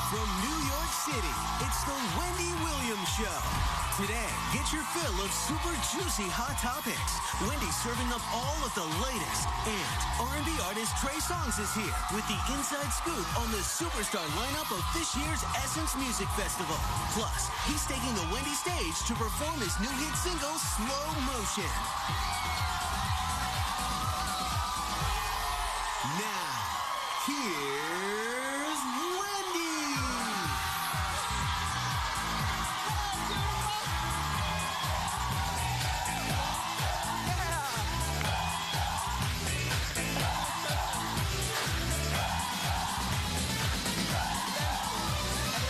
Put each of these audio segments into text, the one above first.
From New York City, it's the Wendy Williams Show. Today, get your fill of super juicy hot topics. Wendy's serving up all of the latest. And R&B artist Trey Songz is here with the inside scoop on the superstar lineup of this year's Essence Music Festival. Plus, he's taking the Wendy stage to perform his new hit single, Slow Motion. Now, here's Wendy.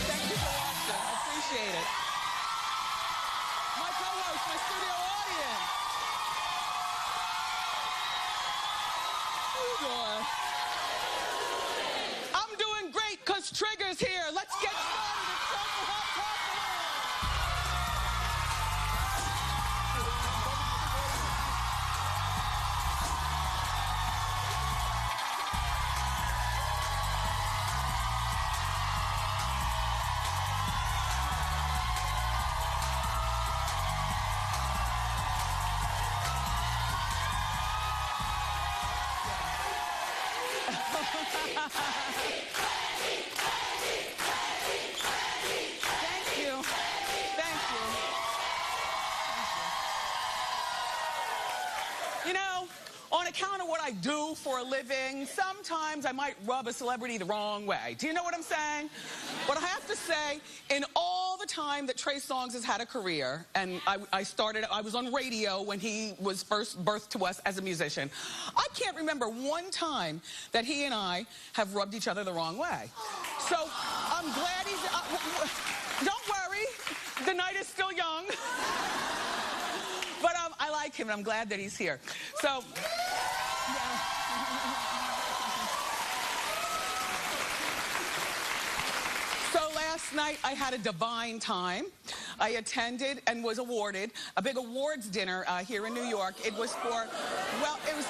Thank you for watching. I appreciate it. My co-host, my studio audience. How you doing? I'm doing great because Trigger's here. Let's get started. It's time for Hot Thank you. Thank you. You know, on account of what I do for a living, sometimes I might rub a celebrity the wrong way. Do you know what I'm saying? But I have to say, in all the time that Trey Songz has had a career, and I was on radio when he was first birthed to us as a musician, I can't remember one time that he and I have rubbed each other the wrong way. So I'm glad he's, don't worry, the night is still young. But I like him, and I'm glad that he's here. So, yeah. So last night, I had a divine time. I attended and was awarded a big awards dinner here in New York. It was for, well, it was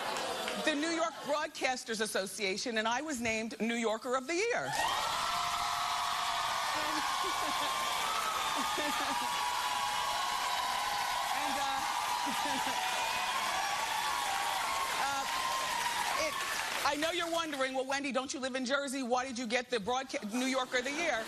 the New York Broadcasters Association, and I was named New Yorker of the Year. I know you're wondering, well, Wendy, don't you live in Jersey? Why did you get the New Yorker of the Year?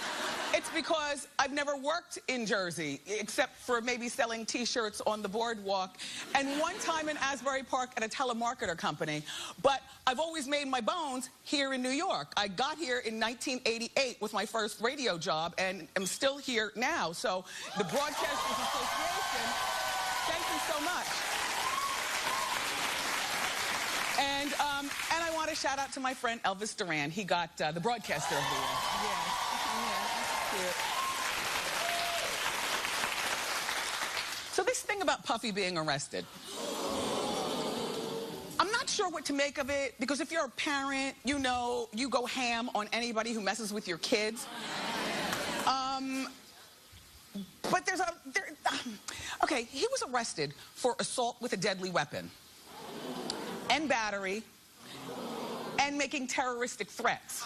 It's because I've never worked in Jersey, except for maybe selling T-shirts on the boardwalk, and one time in Asbury Park at a telemarketer company. But I've always made my bones here in New York. I got here in 1988 with my first radio job, and I'm still here now. So the Broadcasters Association, thank you so much. And I want to shout out to my friend Elvis Duran. He got the Broadcaster of the Year. Yeah, that's cute. So this thing about Puffy being arrested, I'm not sure what to make of it, because if you're a parent, you know, you go ham on anybody who messes with your kids. But okay, he was arrested for assault with a deadly weapon, and battery, and making terroristic threats.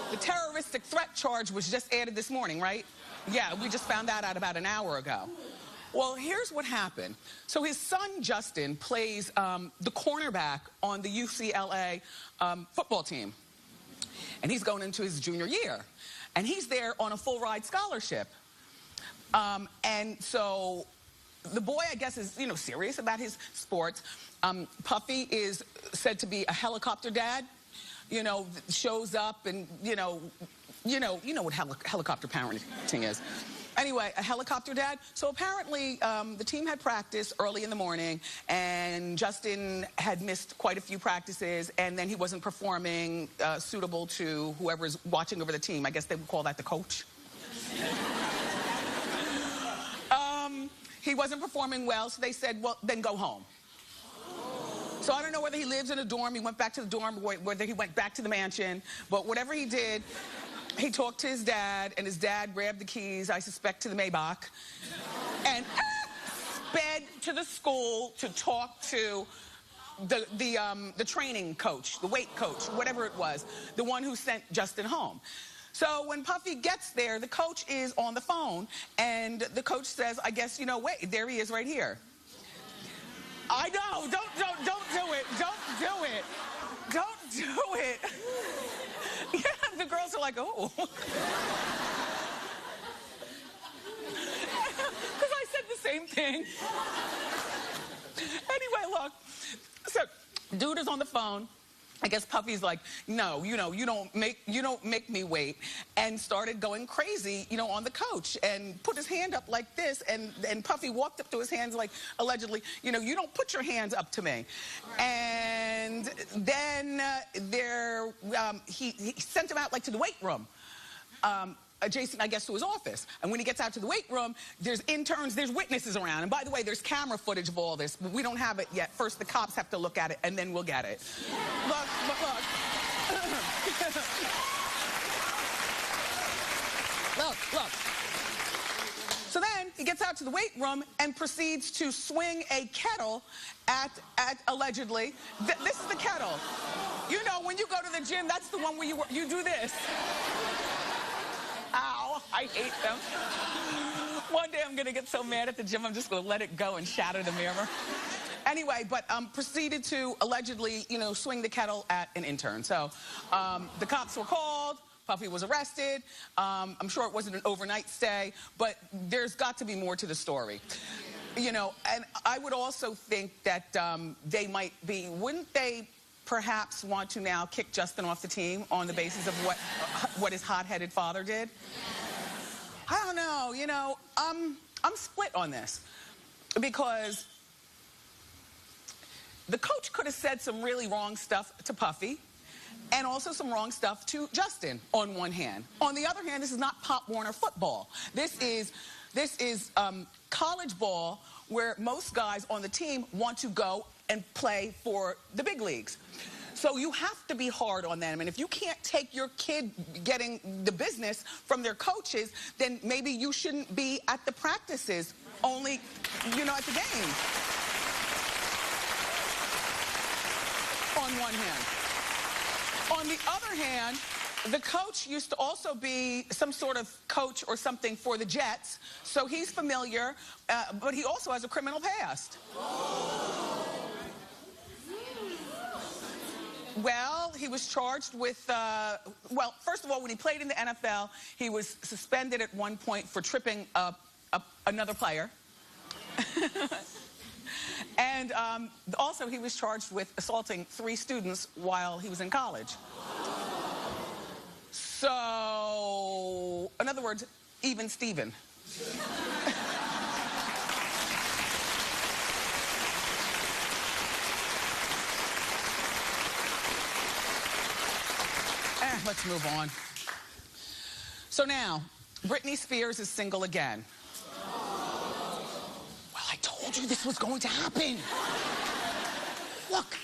The terroristic threat charge was just added this morning, right? Yeah, we just found that out about an hour ago. Well, here's what happened. So his son, Justin, plays the cornerback on the UCLA football team. And he's going into his junior year. And he's there on a full-ride scholarship. And so the boy, I guess, is, you know, serious about his sports. Puffy is said to be a helicopter dad, you know, shows up and, you know what helicopter parenting is. Anyway, a helicopter dad. So apparently the team had practice early in the morning, and Justin had missed quite a few practices, and then he wasn't performing suitable to whoever's watching over the team. I guess they would call that the coach. He wasn't performing well, so they said, well, then go home. So I don't know whether he lives in a dorm, he went back to the dorm, or whether he went back to the mansion, but whatever he did, he talked to his dad, and his dad grabbed the keys, I suspect, to the Maybach, and sped to the school to talk to the training coach, the weight coach, whatever it was, the one who sent Justin home. So when Puffy gets there, the coach is on the phone, and the coach says, I guess, wait, there he is right here. I know, don't do it, don't do it, don't do it. Yeah, the girls are like, oh. Because I said the same thing. Anyway, look, so dude is on the phone. I guess Puffy's like, no, you don't make me wait, and started going crazy, on the coach, and put his hand up like this, and Puffy walked up to his hands like, allegedly, you don't put your hands up to me. And then he sent him out like to the weight room. Adjacent, I guess, to his office. And when he gets out to the weight room, there's interns, there's witnesses around. And by the way, there's camera footage of all this, but we don't have it yet. First, the cops have to look at it, and then we'll get it. Look. Look. So then he gets out to the weight room and proceeds to swing a kettle at allegedly, this is the kettle. When you go to the gym, that's the one where you do this. Ow, I hate them. One day I'm gonna get so mad at the gym, I'm just gonna let it go and shatter the mirror. Anyway, but proceeded to allegedly, swing the kettle at an intern. So the cops were called, Puffy was arrested. I'm sure it wasn't an overnight stay, but there's got to be more to the story. And I would also think that they might be, wouldn't they perhaps want to now kick Justin off the team on the basis of what his hot-headed father did? I don't know, I'm split on this, because the coach could have said some really wrong stuff to Puffy and also some wrong stuff to Justin on one hand. On the other hand, this is not Pop Warner football. This is college ball, where most guys on the team want to go and play for the big leagues. So you have to be hard on them. And if you can't take your kid getting the business from their coaches, then maybe you shouldn't be at the practices, only, at the game. On one hand. On the other hand, the coach used to also be some sort of coach or something for the Jets, so he's familiar, but he also has a criminal past. Well, he was charged with, well, first of all, when he played in the NFL, he was suspended at one point for tripping another player. And also, he was charged with assaulting 3 students while he was in college. So, in other words, even Steven. Let's move on. So now, Britney Spears is single again. Well, I told you this was going to happen. Look,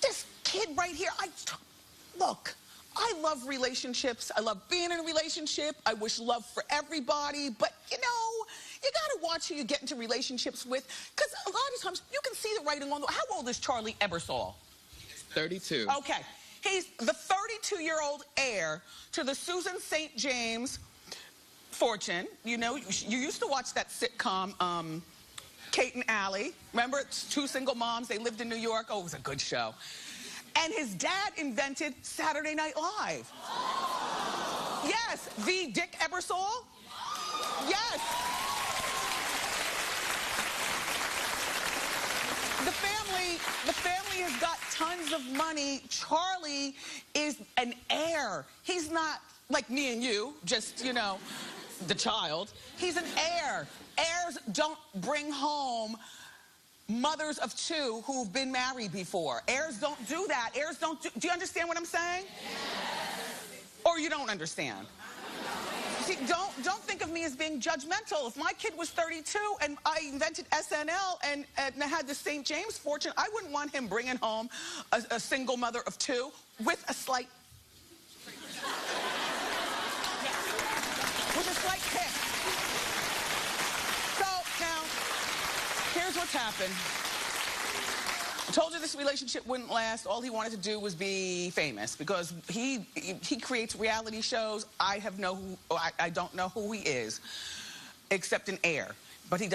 this kid right here, look, I love relationships. I love being in a relationship. I wish love for everybody. But, you gotta watch who you get into relationships with, because a lot of times you can see the writing on the wall. How old is Charlie Ebersol? 32. Okay. He's the 32-year-old heir to the Susan St. James fortune. You used to watch that sitcom, Kate and Allie. Remember? It's 2 single moms. They lived in New York. Oh, it was a good show. And his dad invented Saturday Night Live. Yes, the Dick Ebersol. Yes. The family has got tons of money. Charlie is an heir. He's not like me and you, just, the child. He's an heir. Heirs don't bring home mothers of 2 who've been married before. Heirs don't do that. Heirs don't do you understand what I'm saying? Yes. Or you don't understand? See, don't think of me as being judgmental. If my kid was 32 and I invented SNL and had the St. James fortune, I wouldn't want him bringing home a single mother of 2 with a slight kick. So now, here's what's happened. Told you this relationship wouldn't last. All he wanted to do was be famous because he creates reality shows. I don't know who he is, except an heir. But he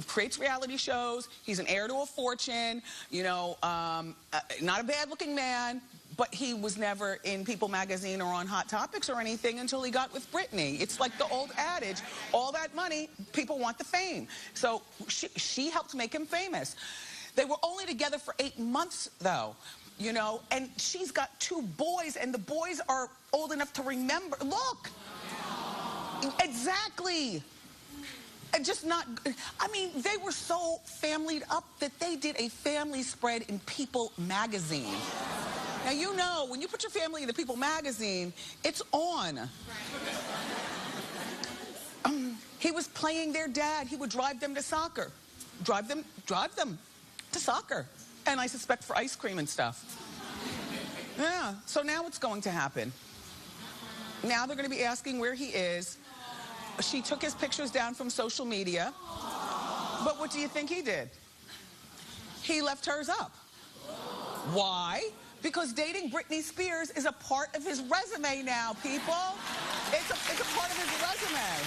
creates reality shows. He's an heir to a fortune. You know, not a bad-looking man. But he was never in People magazine or on Hot Topics or anything until he got with Britney. It's like the old adage, all that money, people want the fame. So she helped make him famous. They were only together for 8 months, though, you know, and she's got 2 boys, and the boys are old enough to remember. Look! Exactly! And just not, I mean, they were so familyed up that they did a family spread in People magazine. Now, you know, when you put your family in the People magazine, it's on. He was playing their dad. He would drive them to soccer. Drive them to soccer. And I suspect for ice cream and stuff. Yeah, so now what's going to happen? Now they're going to be asking where he is. She took his pictures down from social media. But what do you think he did? He left hers up. Why? Because dating Britney Spears is a part of his resume now, people. It's a part of his resume.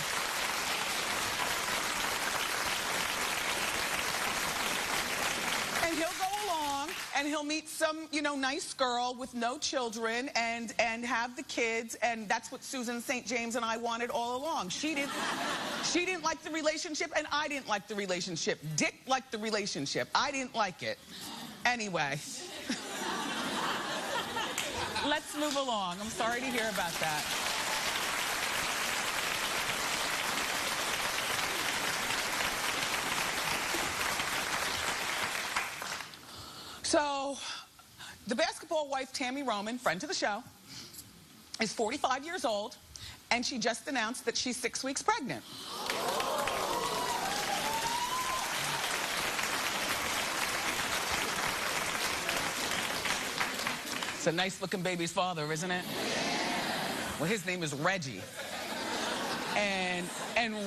And he'll go along and he'll meet some, you know, nice girl with no children and have the kids, and that's what Susan St. James and I wanted all along. She didn't like the relationship, and I didn't like the relationship. Dick liked the relationship. I didn't like it. Anyway. Let's move along. I'm sorry to hear about that. So, the basketball wife, Tammy Roman, friend to the show, is 45 years old, and she just announced that she's 6 weeks pregnant. It's a nice-looking baby's father, isn't it? Well, his name is Reggie. And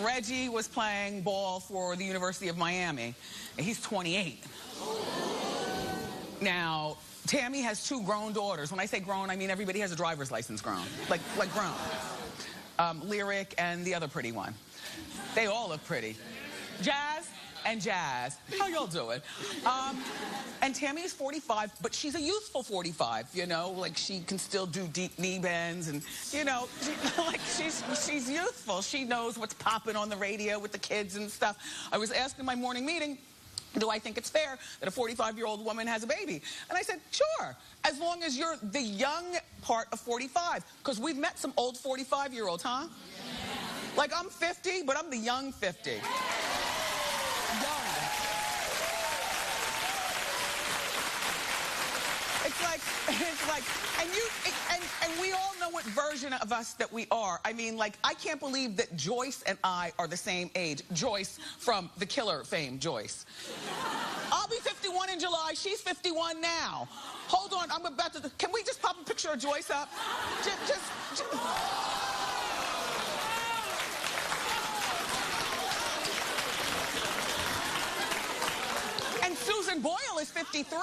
Reggie was playing ball for the University of Miami, and he's 28. Now, Tammy has 2 grown daughters. When I say grown, I mean everybody has a driver's license grown. Like grown. Lyric and the other pretty one. They all look pretty. Jazz and Jazz. How y'all doing? And Tammy is 45, but she's a youthful 45, you know? Like, she can still do deep knee bends and, you know, she's youthful. She knows what's popping on the radio with the kids and stuff. I was asked in my morning meeting, do I think it's fair that a 45-year-old woman has a baby? And I said, sure, as long as you're the young part of 45. Because we've met some old 45-year-olds, huh? Like, I'm 50, but I'm the young 50. It's like, and we all know what version of us that we are. I mean, like, I can't believe that Joyce and I are the same age. Joyce from The Killer fame, Joyce. I'll be 51 in July. She's 51 now. Hold on, I'm about to, can we just pop a picture of Joyce up? Just. And Susan Boyle is 53.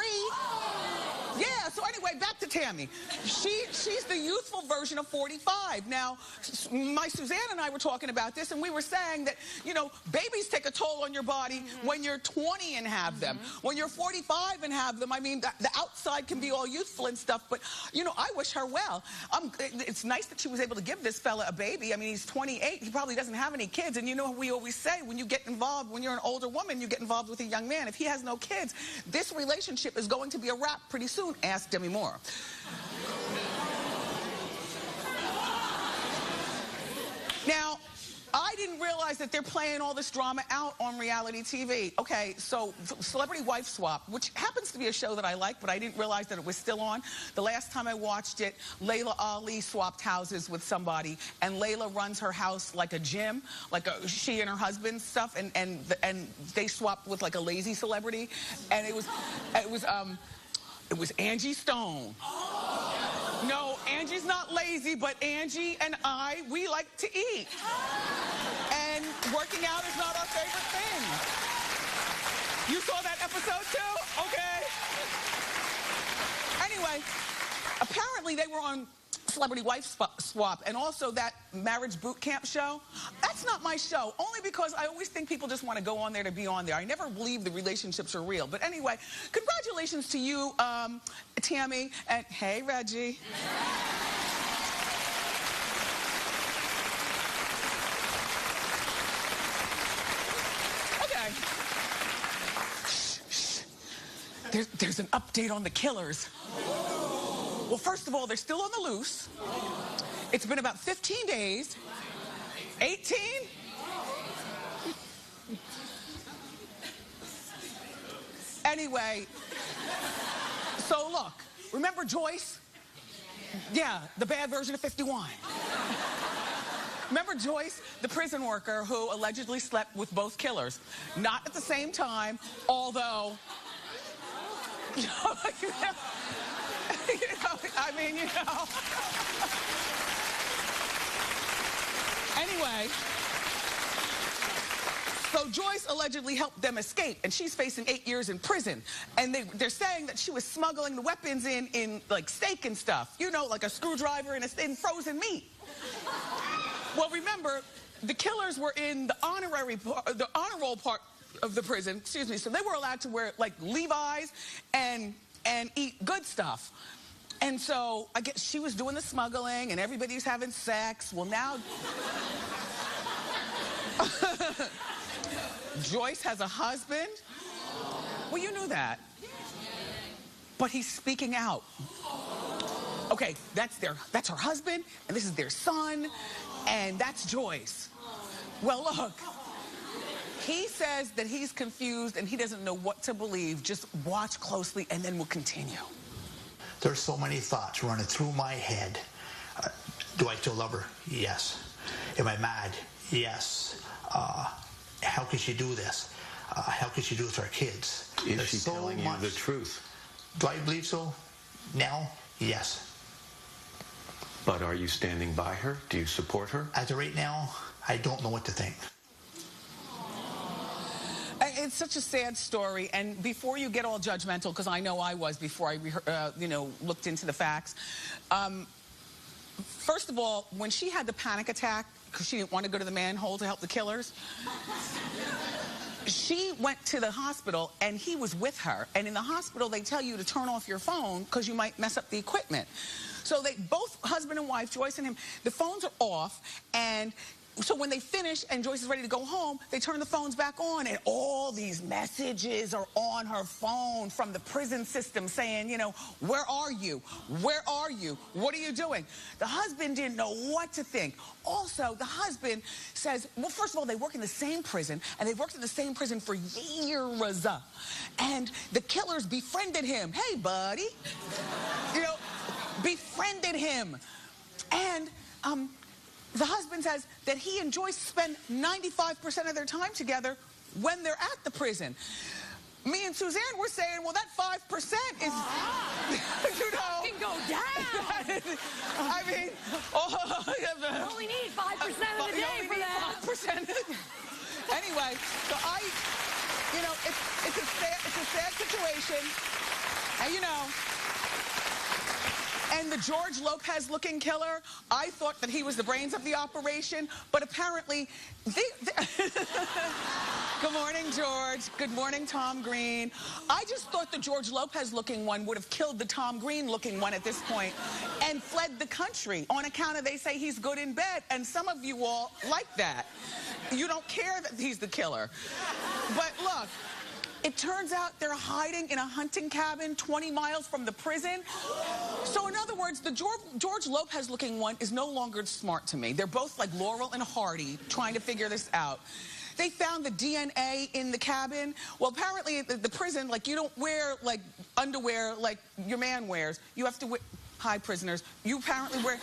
Yeah, so anyway, back to Tammy. She's the youthful version of 45. Now, my Suzanne and I were talking about this, and we were saying that, you know, babies take a toll on your body when you're 20 and have them. When you're 45 and have them, I mean, the outside can be all youthful and stuff, but, you know, I wish her well. It's nice that she was able to give this fella a baby. I mean, he's 28. He probably doesn't have any kids, and you know what we always say, when you get involved, when you're an older woman, you get involved with a young man. If he has no kids, this relationship is going to be a wrap pretty soon. Ask Demi Moore. Now, I didn't realize that they're playing all this drama out on reality TV. Okay, so Celebrity Wife Swap, which happens to be a show that I like, but I didn't realize that it was still on. The last time I watched it, Layla Ali swapped houses with somebody, and Layla runs her house like a gym, like she and her husband stuff, and they swapped with like a lazy celebrity, and it was Angie Stone. No, Angie's not lazy, but Angie and I, we like to eat. And working out is not our favorite thing. You saw that episode too? Okay. Anyway, apparently they were on Celebrity Wife Swap and also that marriage boot camp show. That's not my show, only because I always think people just want to go on there to be on there. I never believe the relationships are real. But anyway, congratulations to you, Tammy, and hey, Reggie. Okay. Shh. There's an update on the killers. Well, first of all, they're still on the loose. It's been about 15 days. 18? Anyway, so look, remember Joyce? Yeah, the bad version of 51. Remember Joyce, the prison worker who allegedly slept with both killers? Not at the same time, although... I mean, Anyway, so Joyce allegedly helped them escape, and she's facing 8 years in prison. And they're saying that she was smuggling the weapons in like steak and stuff. You know, like a screwdriver and frozen meat. Well, remember, the killers were in the honor roll part of the prison, excuse me, so they were allowed to wear like Levi's and eat good stuff. And so I guess she was doing the smuggling and everybody was having sex. Well, now Joyce has a husband. Well, you knew that. But he's speaking out. Okay, that's her husband, and this is their son, and that's Joyce. Well, look, he says that he's confused and he doesn't know what to believe. Just watch closely and then we'll continue. There's so many thoughts running through my head. Do I still love her? Yes. Am I mad? Yes. How could she do this? How could she do this to our kids? Is she telling you the truth? Do I believe so? Now? Yes. But are you standing by her? Do you support her? As of right now, I don't know what to think. It's such a sad story, and before you get all judgmental, because I know I was before I, looked into the facts. First of all, when she had the panic attack because she didn't want to go to the manhole to help the killers, she went to the hospital and he was with her. And in the hospital, they tell you to turn off your phone because you might mess up the equipment. So they both, husband and wife, Joyce and him, the phones are off, and so when they finish and Joyce is ready to go home, they turn the phones back on, and all these messages are on her phone from the prison system saying, where are you? Where are you? What are you doing? The husband didn't know what to think. Also, the husband says, well, first of all, they work in the same prison, and they've worked in the same prison for years. And the killers befriended him. Hey, buddy. Befriended him. And, the husband says that he and Joyce spend 95% of their time together when they're at the prison. Me and Suzanne were saying, well, that 5% is, can go down. I mean, you only need 5% of the day for that. 5%. Anyway, so it's a sad situation, and and the George Lopez-looking killer, I thought that he was the brains of the operation, but apparently... Good morning, George. Good morning, Tom Green. I just thought the George Lopez-looking one would have killed the Tom Green-looking one at this point and fled the country on account of they say he's good in bed, and some of you all like that. You don't care that he's the killer. But look... It turns out they're hiding in a hunting cabin 20 miles from the prison. So in other words, the George Lopez-looking one is no longer smart to me. They're both like Laurel and Hardy trying to figure this out. They found the DNA in the cabin. Well, apparently at the prison, you don't wear, underwear like your man wears. You have to wear... Hi, prisoners. You apparently wear...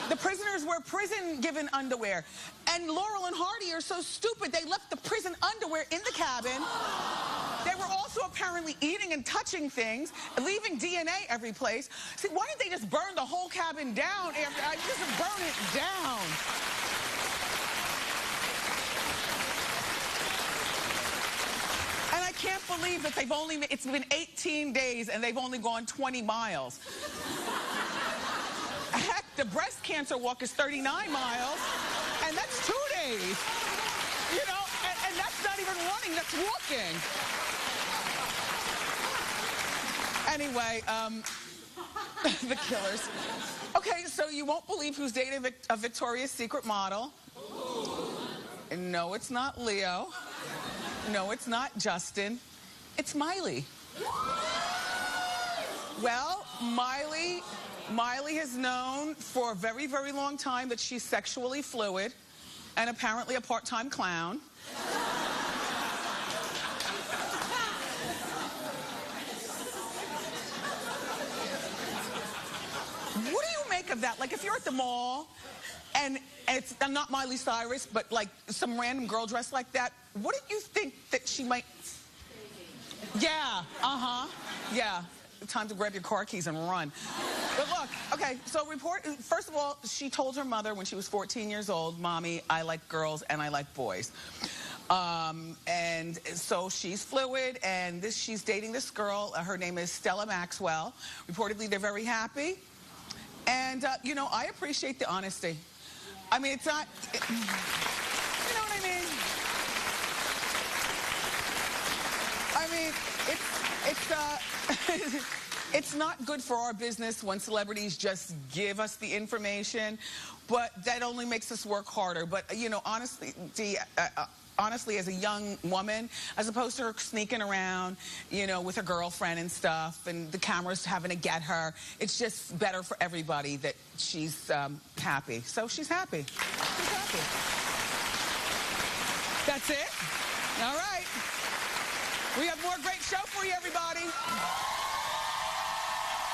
The prisoners wear prison-given underwear. And Laurel and Hardy are so stupid, they left the prison underwear in the cabin. They were also apparently eating and touching things, leaving DNA every place. See, why didn't they just burn the whole cabin down after... Just burn it down. And I can't believe that it's been 18 days and they've only gone 20 miles. Heck, the breast cancer walk is 39 miles, and that's 2 days. You know, and that's not even running, that's walking. Anyway, the killers. Okay, so you won't believe who's dating a Victoria's Secret model. No, it's not Leo. No, it's not Justin. It's Miley. Well, Miley has known for a very, very long time that she's sexually fluid and apparently a part-time clown. What do you make of that? Like, if you're at the mall and it's not Miley Cyrus, but like some random girl dressed like that, what do you think that she might... Yeah, yeah. Time to grab your car keys and run. But look, okay, so first of all, she told her mother when she was 14 years old, Mommy, I like girls and I like boys. And so she's fluid, and she's dating this girl. Her name is Stella Maxwell. Reportedly, they're very happy. And, you know, I appreciate the honesty. I mean, it's not... you know what I mean? I mean, it's not good for our business when celebrities just give us the information, but that only makes us work harder. But, you know, honestly, as a young woman, as opposed to her sneaking around, you know, with her girlfriend and stuff, and the cameras having to get her, it's just better for everybody that she's happy. So she's happy. She's happy. That's it? All right. We have more great show for you, everybody.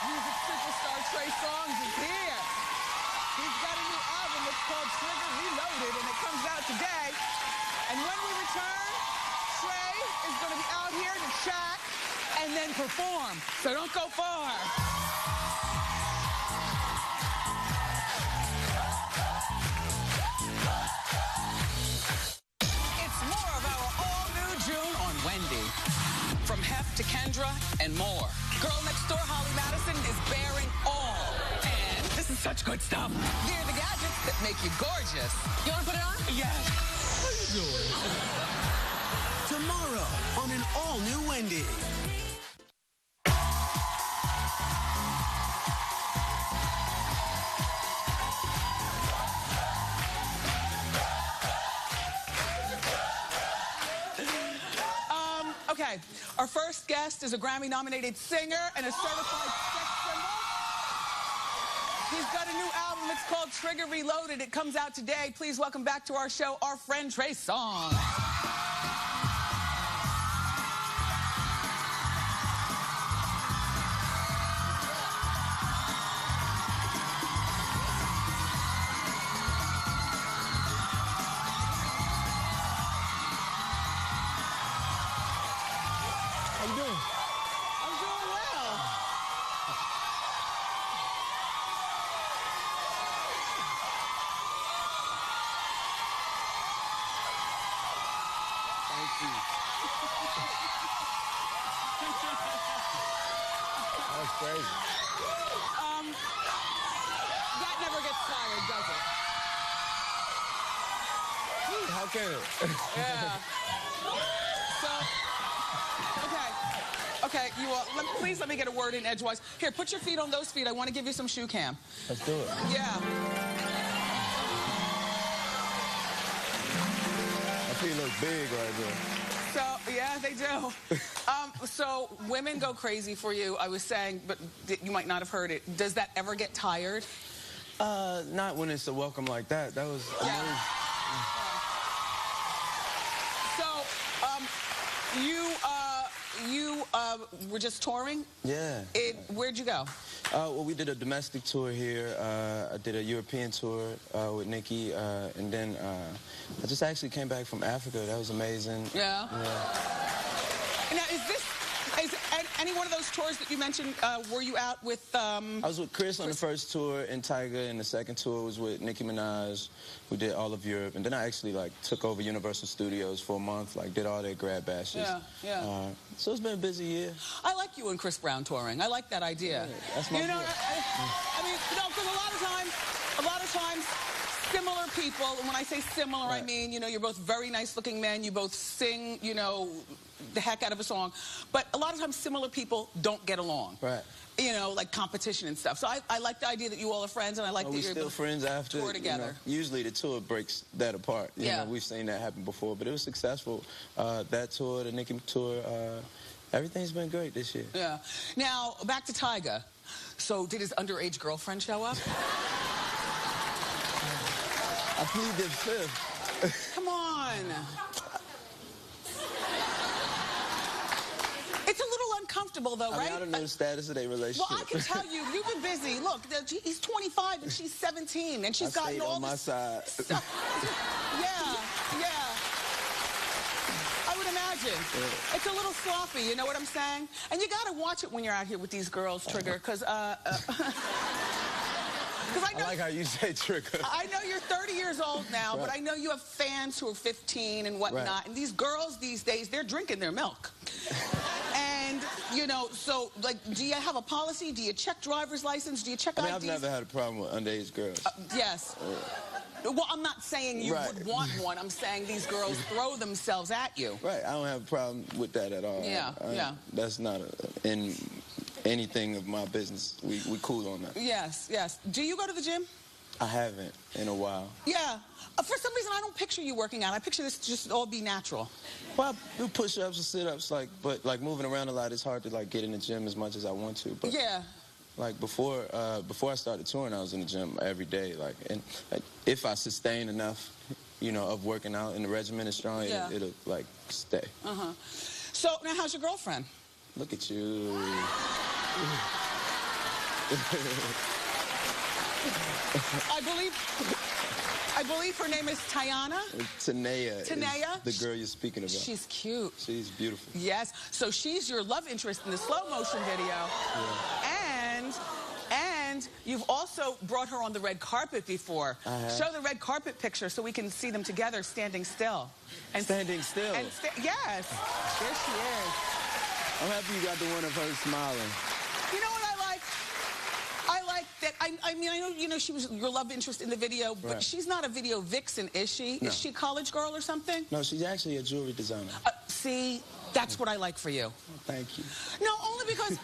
Music superstar Trey Songz is here. He's got a new album. It's called Trigger Reloaded, and it comes out today. And when we return, Trey is going to be out here to chat and then perform. So don't go far. It's more of our all-new June on Wendy. From Hef to Kendra and more. Girl next door, Holly Madison, is bearing all. And this is such good stuff. They're the gadgets that make you gorgeous. You want to put it on? Yes. How you doing? Tomorrow on an all-new Wendy. Okay, our first guest is a Grammy-nominated singer and a certified sex symbol. He's got a new album. It's called Trigger Reloaded. It comes out today. Please welcome back to our show our friend Trey Songz. How you doing? I'm doing well. Thank you. That's crazy. That never gets tired, does it? How can it? Yeah. So, okay, you all, please let me get a word in edgewise. Here, put your feet on those feet. I want to give you some shoe cam. Let's do it. Yeah. My feet look big right there. So, yeah, they do. So women go crazy for you, I was saying, but you might not have heard it. Does that ever get tired? Not when it's a welcome like that. That was amazing. So, you were just touring? Yeah. Where'd you go? Well, we did a domestic tour here. I did a European tour with Nikki, and then I just actually came back from Africa. That was amazing. Yeah. Yeah. Now, any one of those tours that you mentioned, were you out with... I was with Chris on the first tour, and Tyga, and the second tour was with Nicki Minaj, who did all of Europe. And then I actually, like, took over Universal Studios for a month, like, did all their grad bashes. Yeah. So it's been a busy year. I like you and Chris Brown touring. I like that idea. Yeah, that's my I mean, because a lot of times, similar people, and when I say similar, I mean, you're both very nice-looking men. You both sing, the heck out of a song. But a lot of times, similar people don't get along. Right. Like competition and stuff. So I like the idea that you all are friends, and I like that you're still friends after tour together. Usually the tour breaks that apart. You know, we've seen that happen before, but it was successful. That tour, the Nicki tour, everything's been great this year. Yeah. Now, back to Tyga. So did his underage girlfriend show up? I pleaded fifth. Come on. It's a little uncomfortable, though, right? I don't know the status of their relationship. Well, I can tell you, you've been busy. Look, he's 25 and she's 17, and she's gotten all this... my side. Yeah. I would imagine. Yeah. It's a little sloppy, you know what I'm saying? And you got to watch it when you're out here with these girls, Trigger, because... I like how you say Trigger. I know you're 30 years old now, but I know you have fans who are 15 and whatnot. Right. And these girls these days, they're drinking their milk. And, so, like, do you have a policy? Do you check driver's license? Do you check IDs? I've never had a problem with underage girls. Yes. Well, I'm not saying you would want one. I'm saying these girls throw themselves at you. Right. I don't have a problem with that at all. Yeah. That's not in anything of my business. We cool on that. Yes. Do you go to the gym? I haven't in a while. Yeah. For some reason, I don't picture you working out. I picture this just all be natural. Well, I do push-ups and sit-ups, but moving around a lot, it's hard to, get in the gym as much as I want to. But before I started touring, I was in the gym every day. If I sustain enough, of working out and the regimen is strong, it'll stay. So now, how's your girlfriend? Look at you. I believe her name is Tiana. Tanea. Tanea? The girl you're speaking about. She's cute. She's beautiful. Yes. So she's your love interest in the slow motion video. Yeah. And you've also brought her on the red carpet before. Show the red carpet picture so we can see them together standing still. Standing still? Yes. There she is. I'm happy you got the one of her smiling. You know what I like? I like that. I mean, I know she was your love interest in the video, but she's not a video vixen, is she? No. Is she a college girl or something? No, she's actually a jewelry designer. See, that's what I like for you. Thank you. No, only because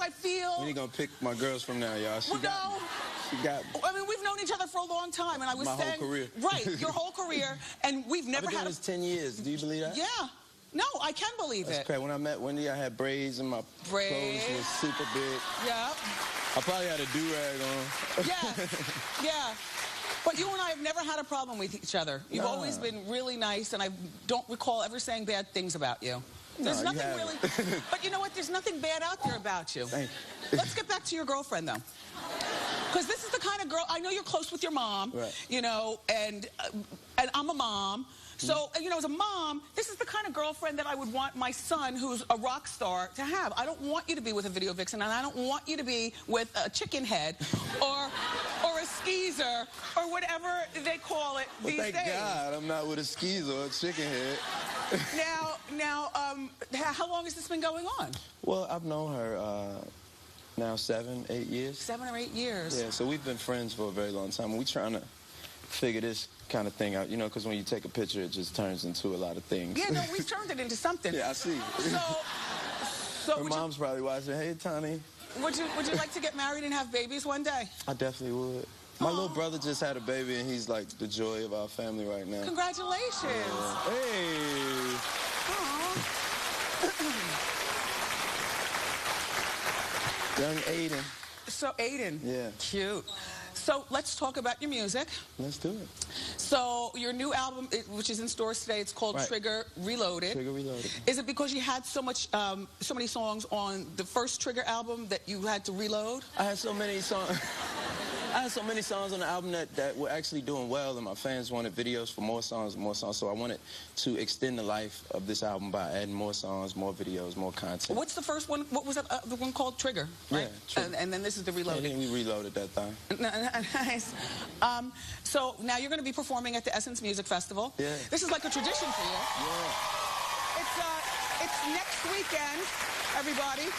I feel... When are you going to pick my girls from now, y'all? She got me. I mean, we've known each other for a long time, and I was saying... My whole career. Right, your whole career, and we've never I've been doing this 10 years. Do you believe that? Yeah. No, I can believe That's crazy. When I met Wendy, I had braids and my clothes were super big. Yeah. I probably had a do-rag on. Yeah. But you and I have never had a problem with each other. You've always been really nice, and I don't recall ever saying bad things about you. There's nothing really... But you know what? There's nothing bad out there about you. Thank you. Let's get back to your girlfriend, though. Because this is the kind of girl... I know you're close with your mom, and I'm a mom. So, as a mom, this is the kind of girlfriend that I would want my son, who's a rock star, to have. I don't want you to be with a video vixen, and I don't want you to be with a chicken head or a skeezer or whatever they call it these days. Thank God I'm not with a skeezer or a chicken head. Now, how long has this been going on? Well, I've known her now 7, 8 years. 7 or 8 years. Yeah, so we've been friends for a very long time. We're trying to figure this kind of thing out, because when you take a picture, it just turns into a lot of things. Yeah, no, we've turned it into something. Yeah, I see. So her mom's probably watching. Hey, Tony. Would you like to get married and have babies one day? I definitely would. My little brother just had a baby, and he's like the joy of our family right now. Congratulations. Hey. Young Aiden. So Aiden. Yeah. Cute. So let's talk about your music. Let's do it. So your new album, which is in stores today, it's called Trigger Reloaded. Trigger Reloaded. Is it because you had so many songs on the first Trigger album that you had to reload? I had so many songs. I had so many songs on the album that were actually doing well, and my fans wanted videos for more songs and more songs. So I wanted to extend the life of this album by adding more songs, more videos, more content. What's the first one? What was that, the one called Trigger? Right? Yeah, Trigger. And then this is the Reloaded. Yeah, then we reloaded that thing. Nice. So now you're going to be performing at the Essence Music Festival. Yeah. This is like a tradition for you. Yeah. It's next weekend, everybody.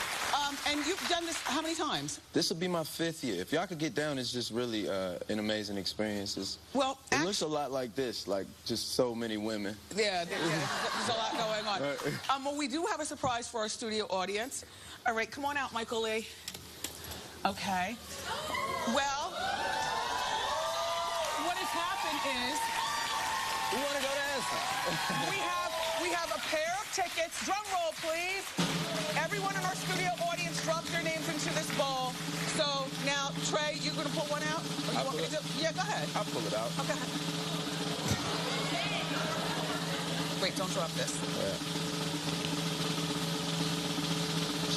And you've done this how many times? This will be my 5th year. If y'all could get down, it's just really an amazing experience. Well, it looks a lot like this, like just so many women. Yeah, there's a lot going on. Right. Well, we do have a surprise for our studio audience. All right, come on out, Michael Lee. Okay. Well, what has happened is we want to go to Essence. we have a pair of tickets. Drum roll, please. Everyone in our studio audience dropped their names into this bowl. So now, Trey, you're going to pull one out? Or you want me to? Yeah, go ahead. I'll pull it out. Okay. Wait, don't drop this. Yeah.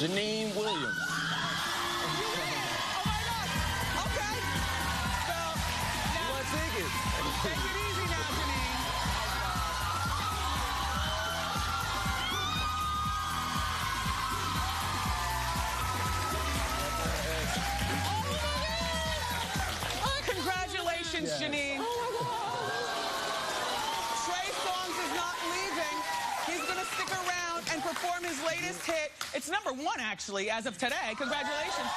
Janine Williams. You win! Oh my God! Okay. So now, You want tickets? take it easy now, Janine. Congratulations, Janine. Trey Songz is not leaving. He's going to stick around and perform his latest hit. It's #1, actually, as of today. Congratulations.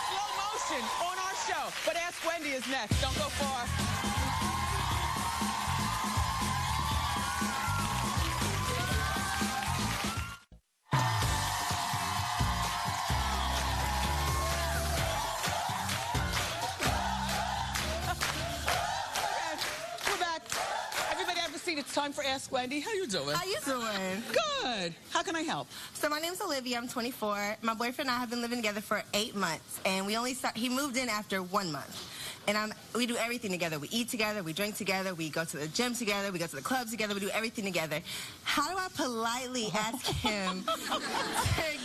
Slow motion on our show. But Ask Wendy is next. Don't go far. It's time for Ask Wendy. How you doing? How you doing? Good. How can I help? So my name's Olivia. I'm 24. My boyfriend and I have been living together for 8 months, and he moved in after 1 month. And we do everything together. We eat together. We drink together. We go to the gym together. We go to the clubs together. We do everything together. How do I politely ask him to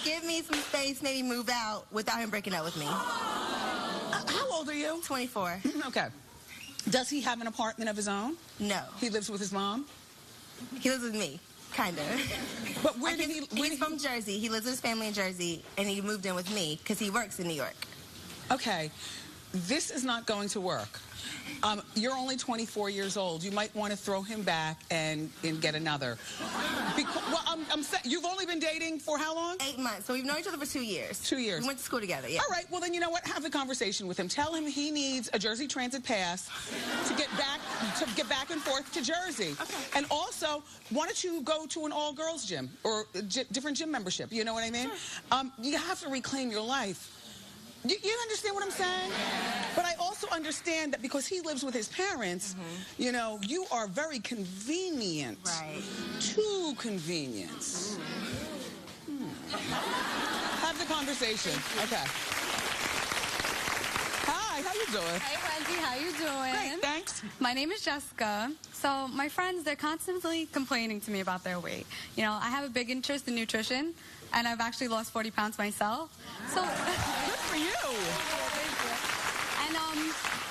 give me some space, maybe move out, without him breaking up with me? How old are you? 24. Okay. Does he have an apartment of his own? No. He lives with his mom? He lives with me, kind of. But where did he... He's from Jersey. He lives with his family in Jersey, and he moved in with me because he works in New York. Okay. This is not going to work. You're only 24 years old. You might want to throw him back and get another. You've only been dating for how long? 8 months. So we've known each other for 2 years. 2 years. We went to school together, yeah. All right. Well, then you know what? Have a conversation with him. Tell him he needs a Jersey Transit pass to get back and forth to Jersey. Okay. And also, why don't you go to an all-girls gym or a different gym membership? You know what I mean? Sure. You have to reclaim your life. You understand what I'm saying? But I also understand that because he lives with his parents, you know, you are very convenient. Right. Too convenient. Have the conversation. Okay. Hi, how you doing? Hey, Wendy, how you doing? Great, thanks. My name is Jessica. So my friends, they're constantly complaining to me about their weight. You know, I have a big interest in nutrition, and I've actually lost 40 pounds myself. So good for you. And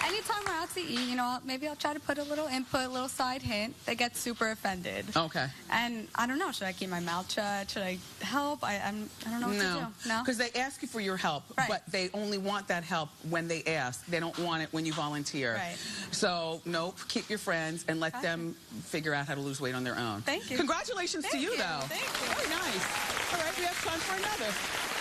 anytime we're out to eat, you know, maybe I'll try to put a little input, a little side hint. They get super offended. Okay. And I don't know, should I keep my mouth shut? Should I help? I don't know what to do. No. Because they ask you for your help, but they only want that help when they ask. They don't want it when you volunteer. Right. So, nope, keep your friends and let them figure out how to lose weight on their own. Thank you. Congratulations to you, though. Thank you. Very nice. All right, we have time for another.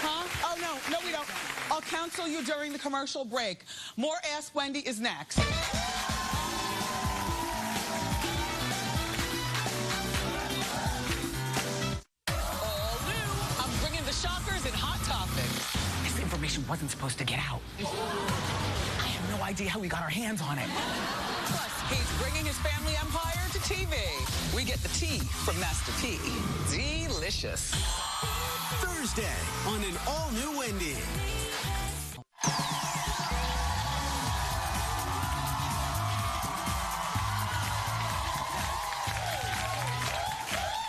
Huh? Oh, no, we don't. I'll counsel you during the commercial break. More Ask Wendy is next. All new. I'm bringing the shockers and hot topics. This information wasn't supposed to get out. I have no idea how we got our hands on it. Plus, he's bringing his family empire to TV. We get the tea from Master P. Delicious. Thursday on an all-new Wendy.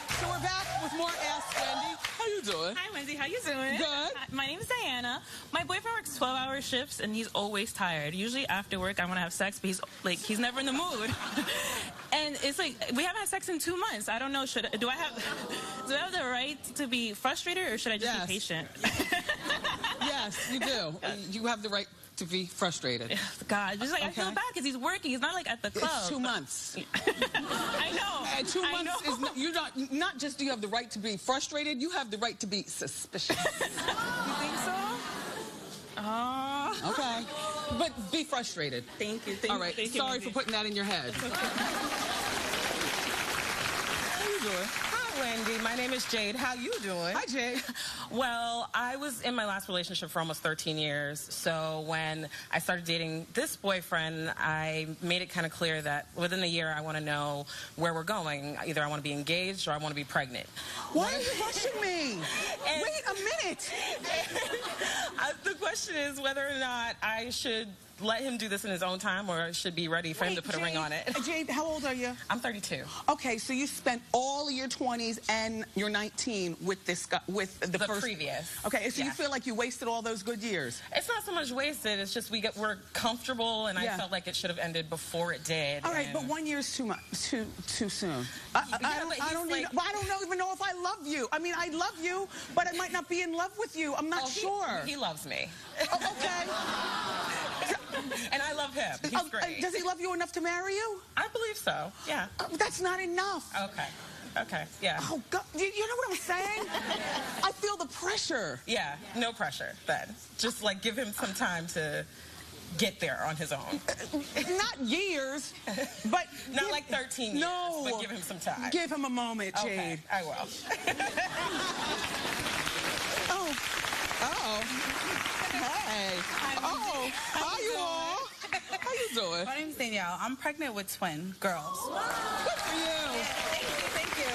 So we're back with more Ask Wendy. How you doing? doing? Hi, Wendy. How you doing? Good. My name is Diana. My boyfriend works 12-hour shifts, and he's always tired. Usually after work, I want to have sex, but he's never in the mood. And it's like, we haven't had sex in 2 months. I don't know, do I have the right to be frustrated, or should I just be patient? Yes, you do. You have the right to be frustrated. God, just I feel bad because he's working. He's not like at the club. It's 2 months. I know. And 2 months is not just do you have the right to be frustrated, you have the right to be suspicious. You think so? Okay. But be frustrated. Thank you. All right. Sorry for putting that in your head. How you doing? Hi, Wendy. My name is Jade. How you doing? Hi, Jade. Well, I was in my last relationship for almost 13 years. So when I started dating this boyfriend, I made it kind of clear that within a year, I want to know where we're going. Either I want to be engaged or I want to be pregnant. Why are you rushing me? Wait a minute. The question is whether or not I should let him do this in his own time, or I should be ready for him to put a ring on it. Jade, how old are you? I'm 32. Okay, so you spent all of your 20s and your 19 with this guy, with the first previous. Okay, so you feel like you wasted all those good years? It's not so much wasted. It's just we're comfortable, and I felt like it should have ended before it did. All right, but 1 year is too much, too soon. I don't even know if I love you. I mean, I love you, but I might not be in love with you. I'm not sure. He loves me. Okay. And I love him. He's great. Does he love you enough to marry you? I believe so, yeah. That's not enough. Okay, yeah. Oh, God. You know what I'm saying? I feel the pressure. Yeah, no pressure, then. Just, like, give him some time to get there on his own. Not years, but... Not like 13 years, but give him some time. Give him a moment, Jade. Okay, I will. Hey. How you all? How you doing? My name's Danielle. I'm pregnant with twin girls. Good for you. Yeah, thank you.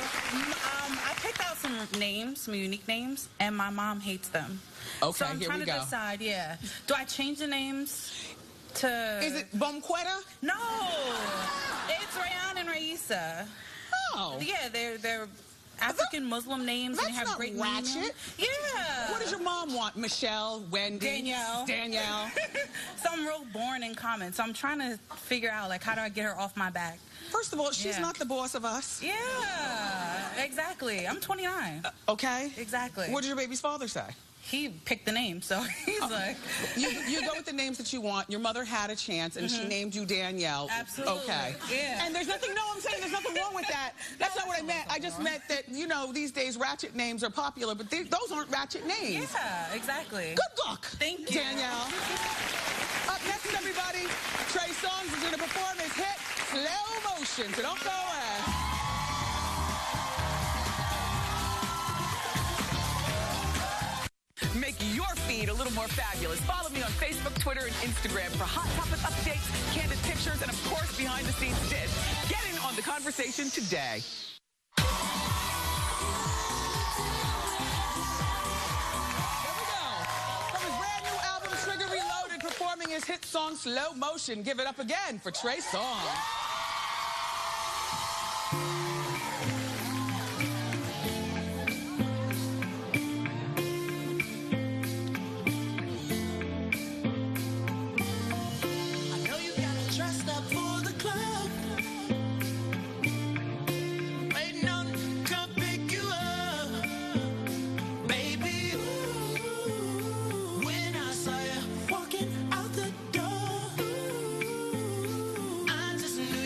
I picked out some names, some unique names, and my mom hates them. Okay, so I'm here trying we to go. decide, do I change the names to... Is it Bumquetta? No. It's Rayan and Raisa. Oh. Yeah, they're African Muslim names, and they have great ratchet. meaning. Yeah. What does your mom want? Michelle, Wendy, Danielle. Something real boring and common. So I'm trying to figure out, like, how do I get her off my back? First of all, she's not the boss of us. Yeah, exactly. I'm 29. Okay. Exactly. What did your baby's father say? He picked the name, so he's like... You go with the names that you want. Your mother had a chance, and she named you Danielle. Absolutely. Okay. Yeah. And I'm saying there's nothing wrong with that. That's not what I meant. I just meant that, these days ratchet names are popular, but those aren't ratchet names. Yeah, exactly. Good luck. Thank you. Danielle. Up next, everybody, Trey Songz is going to perform his hit, Slow Motion. So don't go away. Make your feed a little more fabulous. Follow me on Facebook, Twitter, and Instagram for hot topic updates, candid pictures, and, of course, behind-the-scenes dish. Get in on the conversation today. Here we go. From his brand new album, Trigger Reloaded, performing his hit song, Slow Motion. Give it up again for Trey Songz. Walking out the door, I just knew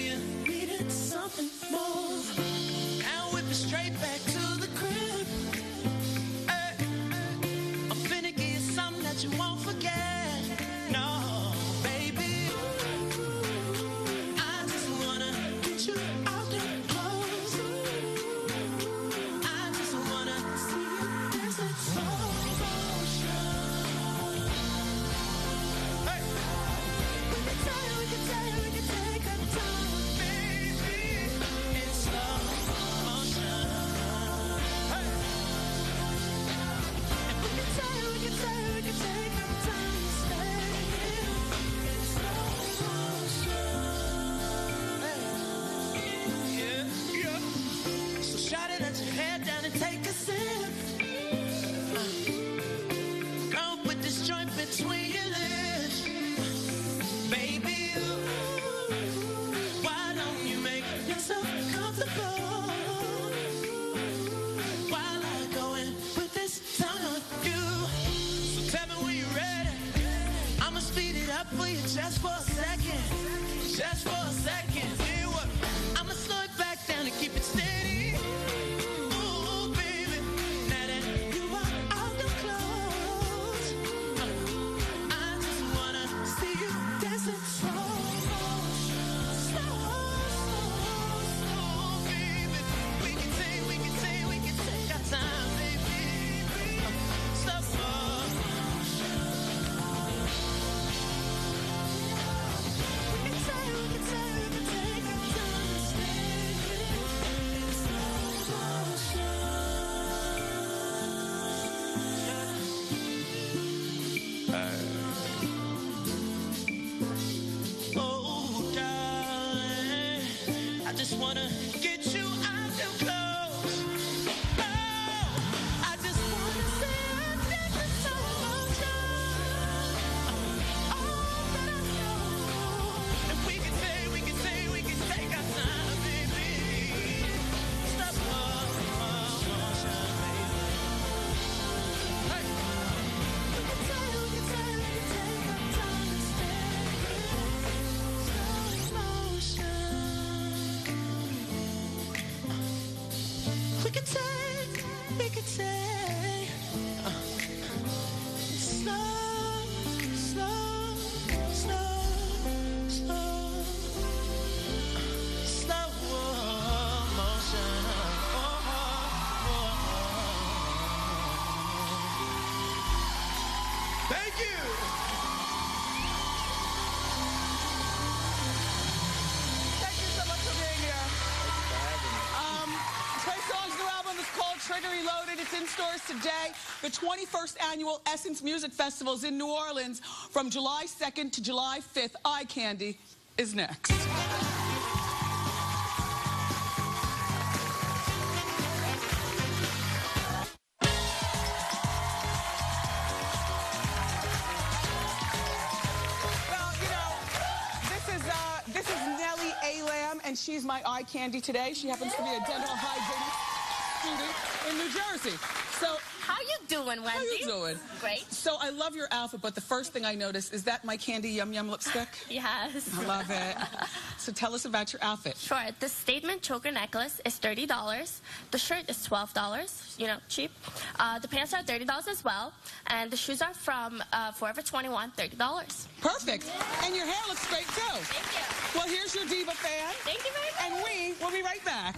just wanna get you out your clothes. Oh, I just wanna say I think it's so much. All that I know. And we can take our time, baby. Stop motion, baby. Hey. We can take our time and stay. Slow motion. We can take slow motion. Thank you. Thank you so much for being here. Trey Songz' new album is called Trigger Reloaded. It's in stores today. The 21st annual Essence Music Festival is in New Orleans from July 2nd to July 5th. Eye Candy is next. Well, you know, this is Nellie Alam, and she's my eye candy today. She happens to be a dental hygienist student in New Jersey. So, how you doing, Wendy? How you doing? Great. So I love your outfit, but the first thing I noticed is that my candy Yum Yum lipstick. Yes. I love it. So tell us about your outfit. Sure. The statement choker necklace is $30. The shirt is $12. You know, cheap. The pants are $30 as well, and the shoes are from Forever 21, $30. Perfect. And your hair looks great too. Thank you. Well, here's your diva fan. Thank you very much. And we will be right back.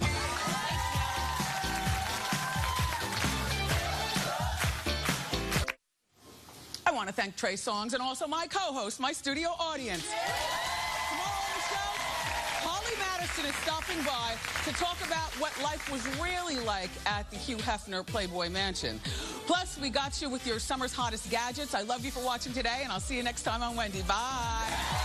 I want to thank Trey Songz and also my co-host, my studio audience. Tomorrow on the show, Holly Madison is stopping by to talk about what life was really like at the Hugh Hefner Playboy Mansion. Plus, we got you with your summer's hottest gadgets. I love you for watching today, and I'll see you next time on Wendy. Bye.